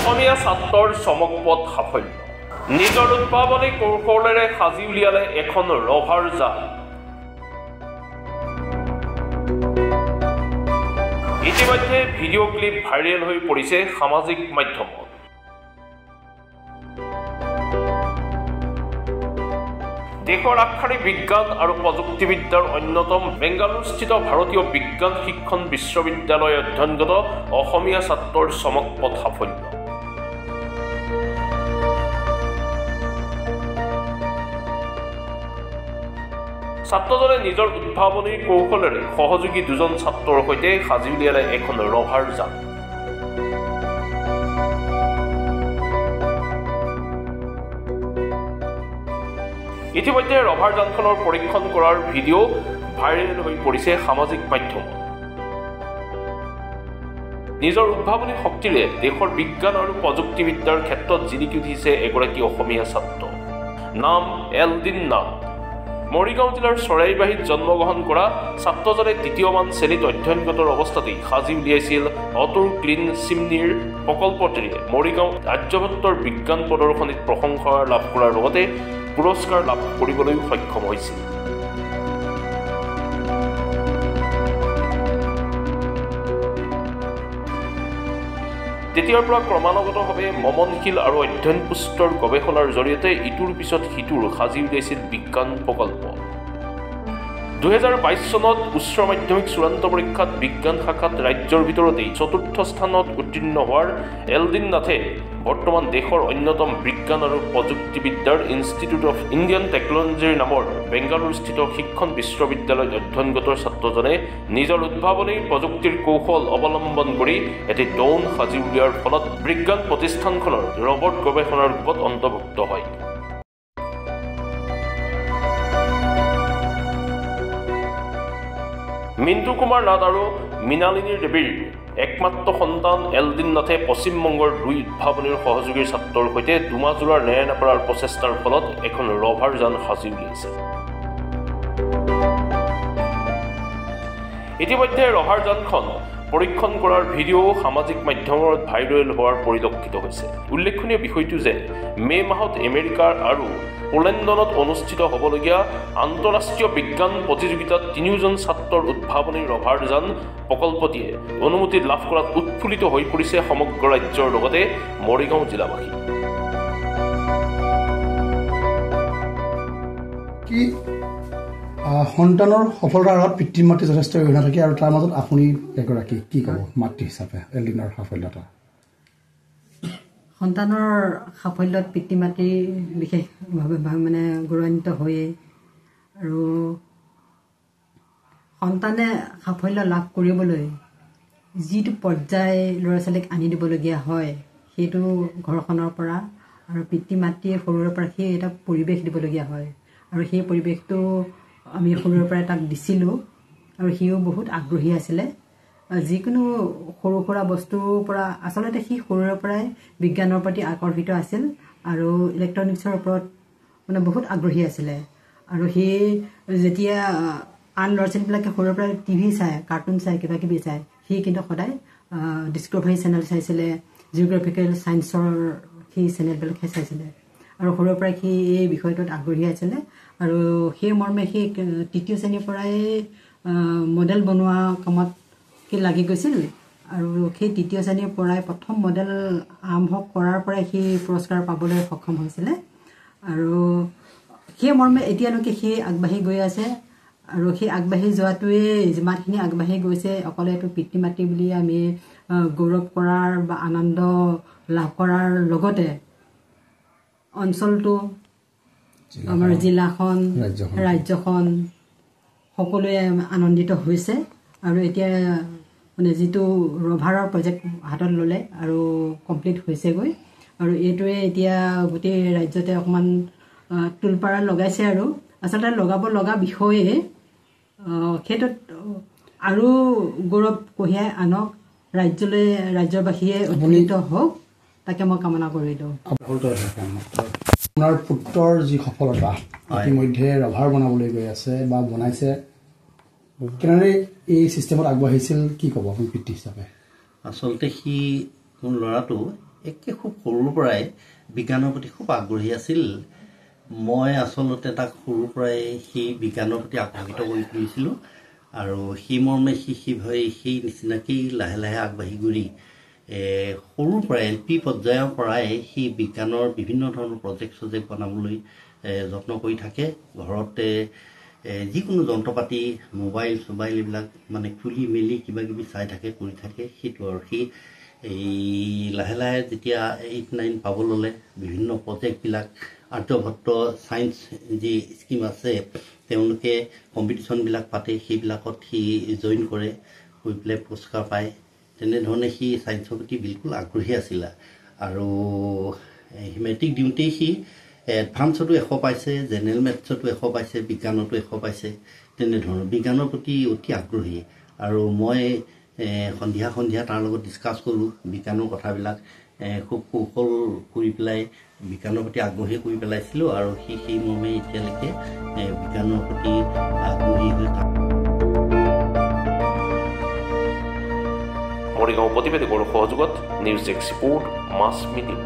অসমীয়া ছাত্ৰৰ চমকপ্ৰদ সাফল্য নিজৰ উদ্ভাৱনী কৌশলেৰে সাজি উলিয়ালে এখন ৰভাৰ যান। ইতিমধ্যে ভিডিঅ' ক্লিপ ভাইৰেল হৈ পৰিছে সামাজিক মাধ্যমত। দেশৰ আগশাৰী বিজ্ঞান আৰু প্ৰযুক্তিবিদ্যাৰ অন্যতম বেংগালুৰুস্থিত ভাৰতীয় বিজ্ঞান শিক্ষণ বিশ্ববিদ্যালয় অধ্যয়নগত অসমীয়া ছাত্ৰৰ চমকপ্ৰদ সাফল্য। ছাত্ৰজনে নিজৰ উদ্ভাৱনীৰ কৌশলেৰে সহযোগী দুজন ছাত্ৰৰ সৈতে সাজি উলিয়ালে এখন ৰভাৰ যান। ইতিমধ্যে ৰভাৰ যানখনৰ পৰীক্ষণ কৰাৰ ভিডিঅ' ভাইৰেল হৈ পৰিছে সামাজিক মাধ্যমত। নিজৰ উদ্ভাৱনী শক্তিৰে দেশৰ বিজ্ঞান আৰু প্ৰযুক্তিবিদ্যাৰ ক্ষেত্ৰত জিলিকি উঠিছে এগৰাকী অসমীয়া ছাত্ৰ। নাম এলদিন নাথ। মৰিগাঁও জিলাৰ চৰাইবাহীত জন্মগ্ৰহণ কৰা ছাত্ৰজনে তৃতীয়মান শ্ৰেণীত অধ্যয়নগত অৱস্থাতেই সাজি উলিয়াইছিল অটোৰ ক্লিন চিমনিৰ প্ৰকল্পটিৰে মৰিগাঁও আৰ্যভট্টৰ বিজ্ঞান প্ৰদৰ্শনীত প্ৰশংসা লাভ কৰাৰ লগতে পুৰস্কাৰ লাভ কৰিবলৈও সক্ষম হৈছিল। তেতিয়াৰ পৰা ক্ৰমানুগতভাৱে মমনশীল আৰু অধ্যয়নপুষ্টৰ গৱেষণাৰ জৰিয়তে ইটোৰ পিছত সিটোৰ সাজি উলিয়াইছিল বিজ্ঞান প্ৰকল্প। 2022 চনত উচ্চ মাধ্যমিক চূড়ান্ত পৰীক্ষাত বিজ্ঞান শাখাত ৰাজ্যৰ ভিতৰতেই 4ৰ্থ স্থানত উত্তীৰ্ণ হোৱাৰ এলদিন নাথে বৰ্তমান দেশৰ অন্যতম বিজ্ঞান আৰু প্ৰযুক্তিবিদ্যাৰ ইনষ্টিটিউট অফ ইণ্ডিয়ান টেকনলজিৰ নামৰ বেংগালুৰুস্থিত শিক্ষণ বিশ্ববিদ্যালয়ত অধ্যয়নগত ছাত্ৰজনে নিজৰ উদ্ভাৱনী প্ৰযুক্তিৰ কৌশল অৱলম্বন কৰি এটি ড্ৰোন সাজি উলিওৱাৰ ফলত বিজ্ঞান প্ৰতিষ্ঠানখনৰ ৰবট গৱেষণাৰ গ্ৰুপত অন্তৰ্ভুক্ত হয়। মিণ্টু কুমাৰ নাথ আৰু মৃণালিনী দেৱীৰ একমাত্ৰ সন্তান এলদিন নাথে পশ্চিমবংগৰ 2 উদ্ভাৱনীৰ সহযোগীৰ ছাত্ৰৰ সৈতে দুমাজোৰাৰ নেৰানেপেৰাৰ প্ৰচেষ্টাৰ ফলত এখন ৰভাৰ যান সাজি উলিয়াইছে। ইতিমধ্যে ৰভাৰ যানখন পৰীক্ষণ কৰাৰ ভিডিঅ' সামাজিক মাধ্যমত ভাইৰেল হোৱাৰ পৰিলক্ষিত হৈছে। উল্লেখনীয় বিষয়টো যে মে' মাহত আমেৰিকাৰ আৰু পোলেণ্ডত অনুষ্ঠিত হ'বলগীয়া আন্তঃৰাষ্ট্ৰীয় বিজ্ঞান প্ৰতিযোগিতাত 3জন ছাত্ৰৰ উদ্ভাৱনী ৰভাৰ যান প্ৰকল্পটিয়ে অনুমতি লাভ কৰাত উৎফুল্লিত হৈ পৰিছে সমগ্ৰ ৰাজ্যৰ লগতে মৰিগাঁও জিলাবাসী। সন্তানৰ সফলতাৰ আগত পিতৃ মাতৃ যথেষ্ট অৰিহণা থাকে আৰু তাৰ মাজত আপুনি এগৰাকী কি ক'ব মাতৃ হিচাপে এলদিনৰ সাফল্যতা? সন্তানৰ সাফল্যত পিতৃ মাতৃ বিশেষভাৱে মানে গৌৰৱান্বিত হৈয়ে আৰু সন্তানে সাফল্য লাভ কৰিবলৈ যিটো পৰ্যায় ল'ৰা ছোৱালীক আনি দিবলগীয়া হয় সেইটো ঘৰখনৰ পৰা আৰু পিতৃ মাতৃয়ে সৰুৰে পৰা সেই এটা পৰিৱেশ দিবলগীয়া হয় আৰু সেই পৰিৱেশটো আমি সৰুৰে পৰাই তাক দিছিলোঁ আৰু সিও বহুত আগ্ৰহী আছিলে। যিকোনো সৰু সুৰা বস্তুৰ পৰা আচলতে সি সৰুৰে পৰাই বিজ্ঞানৰ প্ৰতি আকৰ্ষিত আছিল আৰু ইলেক্ট্ৰনিক্সৰ ওপৰত মানে বহুত আগ্ৰহী আছিলে আৰু সি যেতিয়া আন ল'ৰা ছোৱালীবিলাকে সৰুৰে পৰাই টিভি চায়, কাৰ্টুন চায়, কিবা কিবি চায়, সি কিন্তু সদায় ডিস্কভাৰী চেনেল চাইছিলে, জিঅ'গ্ৰাফিকেল ছায়েন্সৰ সেই চেনেলবিলাকহে চাইছিলে আৰু সৰুৰে পৰাই সি এই বিষয়টোত আগ্ৰহী আছিলে আৰু সেই মৰ্মে সি 3য় শ্ৰেণীৰ পৰাই মডেল বনোৱা কামত সি লাগি গৈছিল আৰু সেই 3য় শ্ৰেণীৰ পৰাই প্ৰথম মডেল আৰম্ভ কৰাৰ পৰাই সি পুৰস্কাৰ পাবলৈ সক্ষম হৈছিলে আৰু সেই মৰ্মে এতিয়ালৈকে সি আগবাঢ়ি গৈ আছে আৰু সেই আগবাঢ়ি যোৱাটোৱে যিমানখিনি আগবাঢ়ি গৈছে অকলে এইটো পিতৃ মাতৃ বুলি আমি গৌৰৱ কৰাৰ বা আনন্দ লাভ কৰাৰ লগতে অঞ্চলটো আমাৰ জিলাখন ৰাজ্যখন সকলোৱে আনন্দিত হৈছে আৰু এতিয়া মানে যিটো ৰভাৰৰ প্ৰজেক্ট হাতত ল'লে আৰু কমপ্লিট হৈছেগৈ আৰু এইটোৱে এতিয়া গোটেই ৰাজ্যতে অকণমান তোলপাৰা লগাইছে আৰু আচলতে লগাব লগা বিষয়ে ক্ষেত্ৰত আৰু গৌৰৱ কঢ়িয়াই আনক ৰাজ্যবাসীয়ে উপনীত হওক তাকে মই কামনা কৰিলোঁ। আপোনাৰ পুত্ৰৰ যি সফলতা ইতিমধ্যে ৰভাৰ বনাবলৈ গৈ আছে বা বনাইছে, কেনেদৰে এই চিষ্টেমত আগবাঢ়িছিল কি ক'ব আপুনি পিতৃ হিচাপে? আচলতে সি মোৰ ল'ৰাটো একে খুব সৰুৰ পৰাই বিজ্ঞানৰ প্ৰতি খুব আগ্ৰহী আছিল। মই আচলতে তাক সৰুৰ পৰাই সেই বিজ্ঞানৰ প্ৰতি আকৰ্ষিত কৰি তুলিছিলোঁ আৰু সেই মৰ্মে সেই নিচিনাকেই লাহে লাহে আগবাঢ়ি গৈ সৰুৰ পৰাই LP পৰ্যায়ৰ পৰাই সেই বিজ্ঞানৰ বিভিন্ন ধৰণৰ প্ৰজেক্ট বনাবলৈ যত্ন কৰি থাকে। ঘৰতে যিকোনো যন্ত্ৰপাতি মোবাইল এইবিলাক মানে খুলি মেলি কিবা কিবি চাই থাকে কৰি থাকে। সেইটো আৰু সি এই লাহে লাহে যেতিয়া 8-9 পাব ল'লে বিভিন্ন প্ৰজেক্টবিলাক আৰ্যভট্ট ছায়েন্স যি স্কিম আছে তেওঁলোকে কম্পিটিশ্যনবিলাক পাতে, সেইবিলাকত সি জইন কৰে, হৈ পেলাই পুৰস্কাৰ পায়। তেনেধৰণে সি ছায়েন্সৰ প্ৰতি বিলকুল আগ্ৰহী আছিলে আৰু মেট্ৰিক দিওঁতেই সি এডভান্সতো 100 পাইছে, জেনেৰেল মেথছতো 100 পাইছে, বিজ্ঞানতো 100 পাইছে। তেনেধৰণৰ বিজ্ঞানৰ প্ৰতি অতি আগ্ৰহী আৰু মই সন্ধিয়া তাৰ লগত ডিছকাছ কৰোঁ বিজ্ঞানৰ কথাবিলাক, খুব কৌশল কৰি পেলাই বিজ্ঞানৰ প্ৰতি আগ্ৰহী কৰি পেলাইছিলোঁ আৰু সেই মৰ্মে এতিয়ালৈকে বিজ্ঞানৰ প্ৰতি আগ্ৰহী হৈ থাকে। মৰিগাঁও প্ৰতিবেদকৰ সহযোগত নিউজ এক্সপোৰ্ট মাছ মিডিয়া।